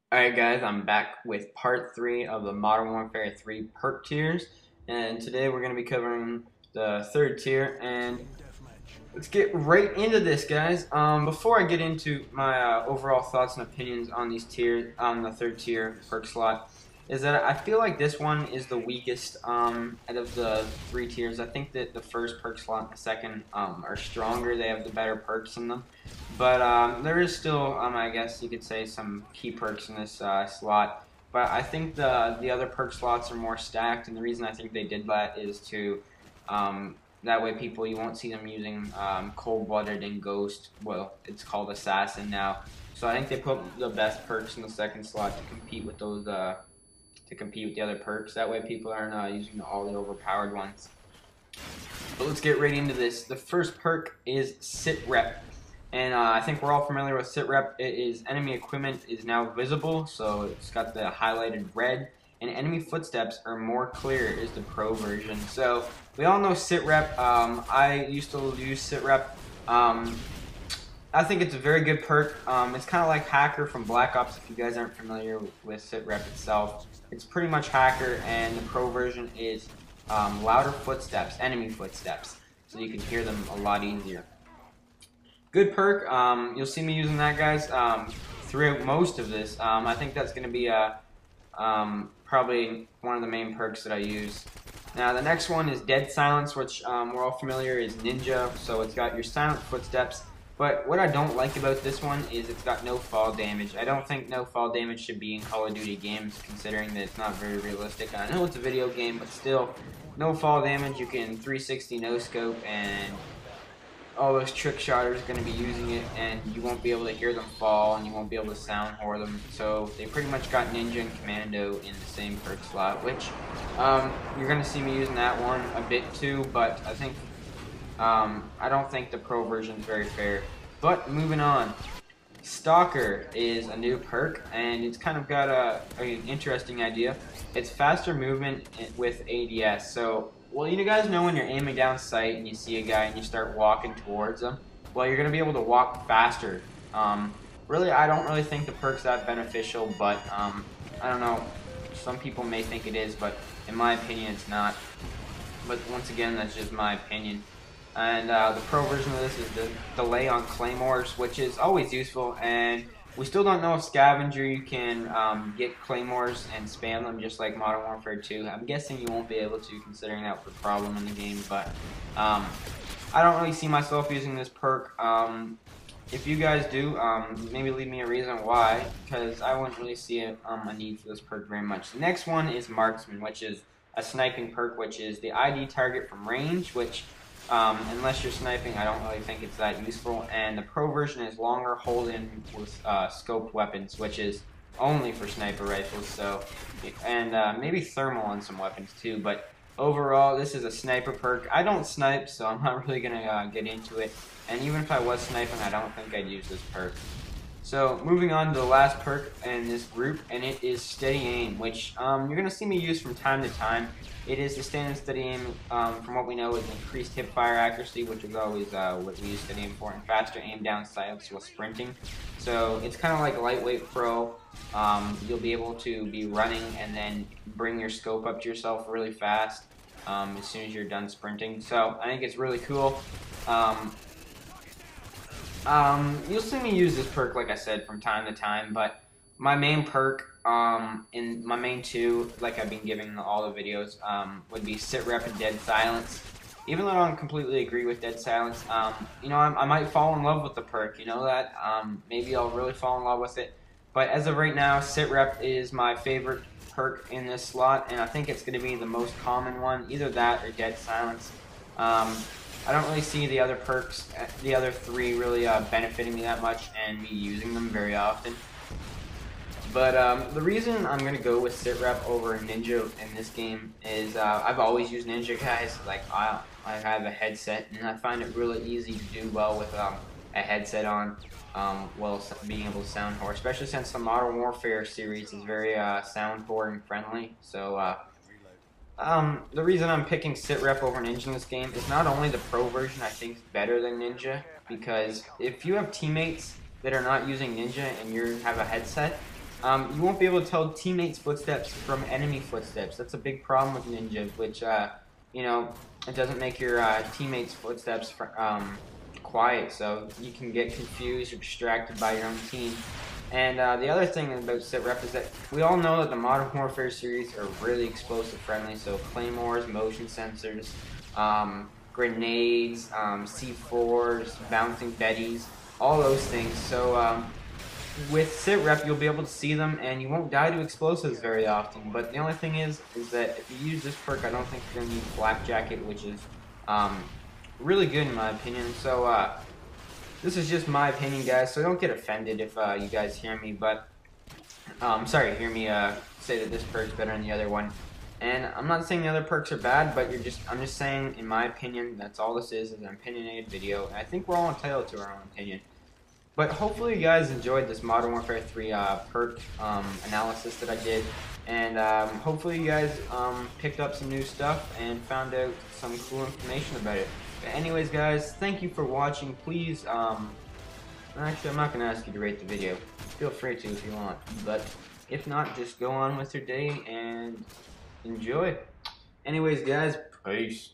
Alright guys, I'm back with part 3 of the Modern Warfare 3 perk tiers, and today we're going to be covering the third tier, and let's get right into this guys. Before I get into my overall thoughts and opinions on these tiers, on the third tier perk slot, is that I feel like this one is the weakest out of the 3 tiers. I think that the first perk slot and the second are stronger, they have the better perks in them. But there is still, I guess you could say, some key perks in this slot. But I think the other perk slots are more stacked, and the reason I think they did that is to that way people, you won't see them using cold-blooded and ghost. Well, it's called assassin now. So I think they put the best perks in the second slot to compete with those to compete with the other perks. That way people aren't using all the overpowered ones. But let's get right into this. The first perk is Sit Rep. And I think we're all familiar with Sit Rep. It is enemy equipment is now visible, so it's got the highlighted red. And enemy footsteps are more clear is the pro version. So we all know Sit Rep. I used to use Sit Rep. I think it's a very good perk. It's kind of like Hacker from Black Ops if you guys aren't familiar with Sit Rep itself. It's pretty much Hacker, and the pro version is louder footsteps, enemy footsteps, so you can hear them a lot easier. Good perk. You'll see me using that, guys, throughout most of this. I think that's going to be probably one of the main perks that I use. Now, the next one is Dead Silence, which we're all familiar is Ninja, so it's got your silent footsteps. But what I don't like about this one is it's got no fall damage. I don't think no fall damage should be in Call of Duty games, considering that it's not very realistic. And I know it's a video game, but still, no fall damage. You can 360 no scope, and all those trick shotters are going to be using it, and you won't be able to hear them fall, and you won't be able to sound whore them. So they pretty much got Ninja and Commando in the same perk slot, which you're going to see me using that one a bit too, but I think I don't think the pro version is very fair. But moving on, Stalker is a new perk, and it's kind of got an interesting idea. It's faster movement with ADS. So, well, you guys know when you're aiming down sight and you see a guy and you start walking towards them, well, you're going to be able to walk faster. Really, I don't really think the perk's that beneficial, but I don't know. Some people may think it is, but in my opinion, it's not. But once again, that's just my opinion. And the pro version of this is the delay on claymores, which is always useful. And we still don't know if scavenger you can get claymores and spam them just like Modern Warfare 2. I'm guessing you won't be able to, considering that was a problem in the game. But I don't really see myself using this perk. If you guys do, maybe leave me a reason why, because I wouldn't really see a need for this perk very much. The next one is Marksman, which is a sniping perk, which is the ID target from range, which unless you're sniping, I don't really think it's that useful. And the pro version is longer hold-in with scoped weapons, which is only for sniper rifles. So, and maybe thermal on some weapons too. But overall, this is a sniper perk. I don't snipe, so I'm not really gonna get into it. And even if I was sniping, I don't think I'd use this perk. So moving on to the last perk in this group, and it is Steady Aim, which you're going to see me use from time to time. It is the standard Steady Aim, from what we know, is increased hip fire accuracy, which is always what we use Steady Aim for, and faster aim down sights while sprinting. So it's kind of like Lightweight Pro. You'll be able to be running and then bring your scope up to yourself really fast as soon as you're done sprinting. So I think it's really cool. You'll see me use this perk, like I said, from time to time, but my main perk, in my main two, like I've been giving in all the videos, would be Sit Rep and Dead Silence. Even though I don't completely agree with Dead Silence, you know, I might fall in love with the perk, you know that? Maybe I'll really fall in love with it. But as of right now, Sit Rep is my favorite perk in this slot, and I think it's going to be the most common one, either that or Dead Silence. I don't really see the other perks, the other three, really benefiting me that much and me using them very often. But the reason I'm going to go with Sit Rep over Ninja in this game is I've always used Ninja, guys. Like, I have a headset, and I find it really easy to do well with a headset on, while being able to sound whore, especially since the Modern Warfare series is very sound whore and friendly. So, the reason I'm picking Sit Rep over Ninja in this game is not only the pro version I think is better than Ninja, because if you have teammates that are not using Ninja and you have a headset, you won't be able to tell teammates' footsteps from enemy footsteps. That's a big problem with Ninja, which, you know, it doesn't make your teammates' footsteps quiet, so you can get confused or distracted by your own team. And the other thing about SitRep is that we all know that the Modern Warfare series are really explosive friendly, so claymores, motion sensors, grenades, C4s, bouncing betties, all those things. So with SitRep, you'll be able to see them, and you won't die to explosives very often. But the only thing is that if you use this perk, I don't think you're going to need Flak Jacket, which is really good in my opinion. So this is just my opinion, guys, so don't get offended if you guys hear me, but sorry, hear me say that this perk's better than the other one. And I'm not saying the other perks are bad, but I'm just saying, in my opinion, that's all this is an opinionated video, and I think we're all entitled to our own opinion. But hopefully you guys enjoyed this Modern Warfare 3 perk analysis that I did, and hopefully you guys picked up some new stuff and found out some cool information about it. But anyways, guys, thank you for watching. Please, actually, I'm not going to ask you to rate the video. Feel free to if you want, but if not, just go on with your day and enjoy. Anyways, guys, peace.